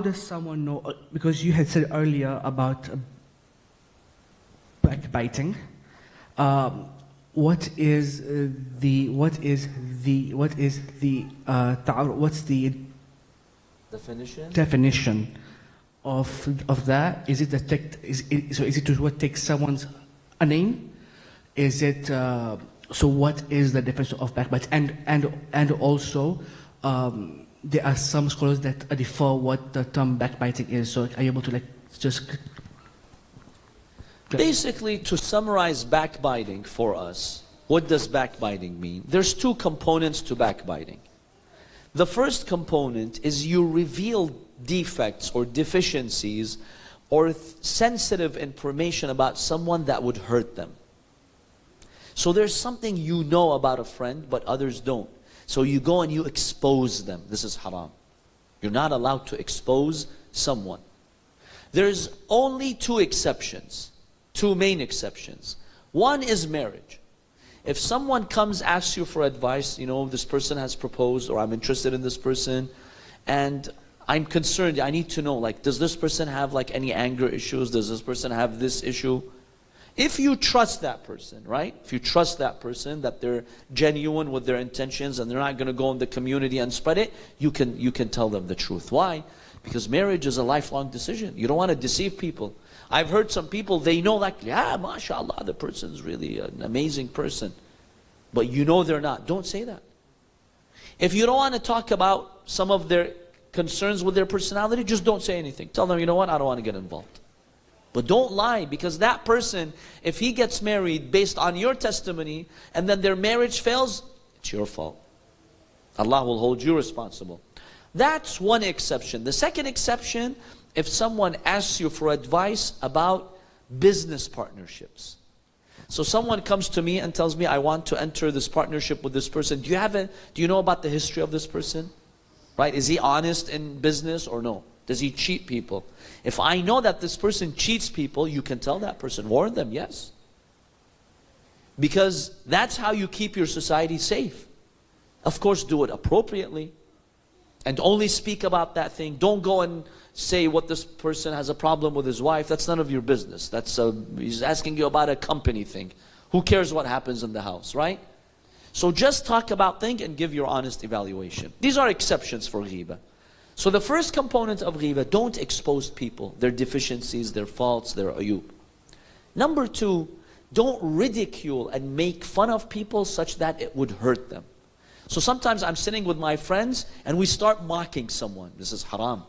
does someone know, because you had said earlier about backbiting, what's the definition of that? Is it is it to what takes someone's a name? Is it so what is the definition of backbite? And also there are some scholars that defer what the term backbiting is. So are you able to like just basically to summarize backbiting for us? What does backbiting mean? There's two components to backbiting. The first component is you reveal defects or deficiencies or sensitive information about someone that would hurt them. So there's something you know about a friend but others don't. So you go and you expose them. This is haram. You're not allowed to expose someone. There's only two exceptions, two main exceptions. One is marriage. If someone comes, asks you for advice, you know, this person has proposed, or I'm interested in this person, and I'm concerned, I need to know, like, does this person have like any anger issues? Does this person have this issue? If you trust that person, right? If you trust that person, that they're genuine with their intentions and they're not going to go in the community and spread it, you can tell them the truth. Why? Because marriage is a lifelong decision. You don't want to deceive people. I've heard some people, they know like, yeah, mashallah, the person's really an amazing person. But you know they're not. Don't say that. If you don't want to talk about some of their concerns with their personality, just don't say anything. Tell them, you know what, I don't want to get involved. But don't lie, because that person, if he gets married based on your testimony and then their marriage fails, it's your fault. Allah will hold you responsible. That's one exception. The second exception, if someone asks you for advice about business partnerships. So someone comes to me and tells me, I want to enter this partnership with this person. Do you know about the history of this person? Right? Is he honest in business or no? Does he cheat people? If I know that this person cheats people, you can tell that person, warn them, yes. Because that's how you keep your society safe. Of course, do it appropriately. And only speak about that thing. Don't go and say what this person has a problem with his wife. That's none of your business. He's asking you about a company thing. Who cares what happens in the house, right? So just talk about things and give your honest evaluation. These are exceptions for ghibah. So the first component of ghibah, don't expose people, their deficiencies, their faults, their ayub. Number two, don't ridicule and make fun of people such that it would hurt them. So sometimes I'm sitting with my friends and we start mocking someone. This is haram.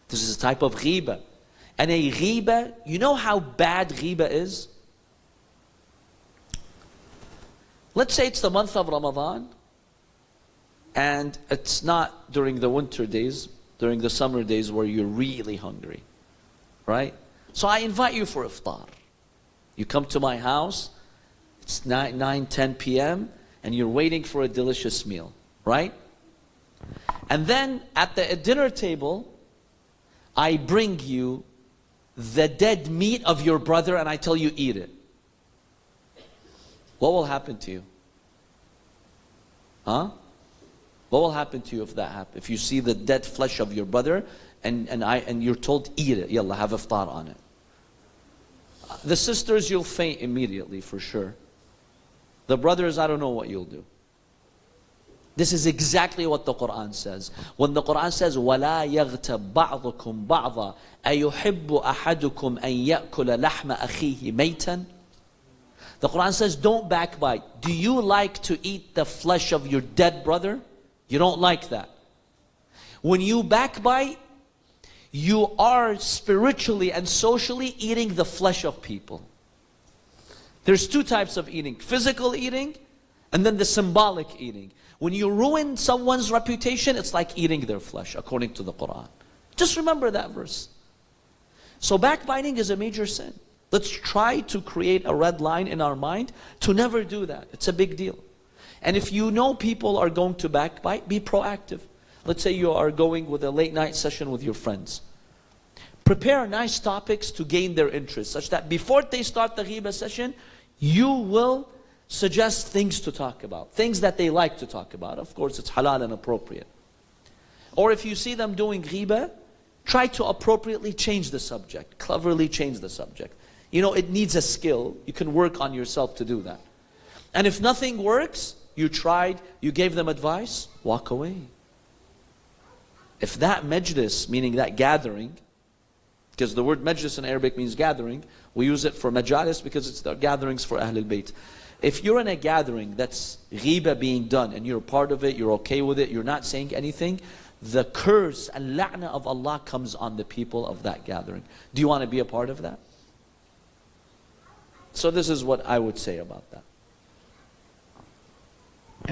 This is a type of ghibah. And a ghibah, you know how bad ghibah is? Let's say it's the month of Ramadan and it's not during the winter days, during the summer days where you're really hungry, right? So I invite you for iftar. You come to my house, it's 10 p.m. and you're waiting for a delicious meal, right? And then at the dinner table, I bring you the dead meat of your brother and I tell you eat it. What will happen to you? Huh? What will happen to you if that happens? If you see the dead flesh of your brother and you're told eat it, yalla, have iftar on it. The sisters, you'll faint immediately for sure. The brothers, I don't know what you'll do. This is exactly what the Quran says. When the Quran says, وَلَا يَغْتَبْ بَعْضُكُمْ بَعْضًا أَيُحِبُّ أَحَدُكُمْ أَن يَأْكُلَ لَحْمَ أَخِيهِ مَيْتًا. The Quran says, don't backbite. Do you like to eat the flesh of your dead brother? You don't like that. When you backbite, you are spiritually and socially eating the flesh of people. There's two types of eating. Physical eating and then the symbolic eating. When you ruin someone's reputation, it's like eating their flesh, according to the Quran. Just remember that verse. So backbiting is a major sin. Let's try to create a red line in our mind to never do that. It's a big deal. And if you know people are going to backbite, be proactive. Let's say you are going with a late night session with your friends. Prepare nice topics to gain their interest, such that before they start the ghibah session, you will suggest things to talk about, things that they like to talk about. Of course, it's halal and appropriate. Or if you see them doing ghibah, Try to appropriately change the subject, cleverly change the subject. You know, it needs a skill. You can work on yourself to do that. And if nothing works, you tried, you gave them advice, walk away. If that majlis, meaning that gathering, because the word majlis in Arabic means gathering, we use it for majalis because it's the gatherings for Ahlul Bayt. If you're in a gathering that's ghiba being done and you're part of it, you're okay with it, you're not saying anything, the curse and la'na of Allah comes on the people of that gathering. Do you want to be a part of that? So this is what I would say about that.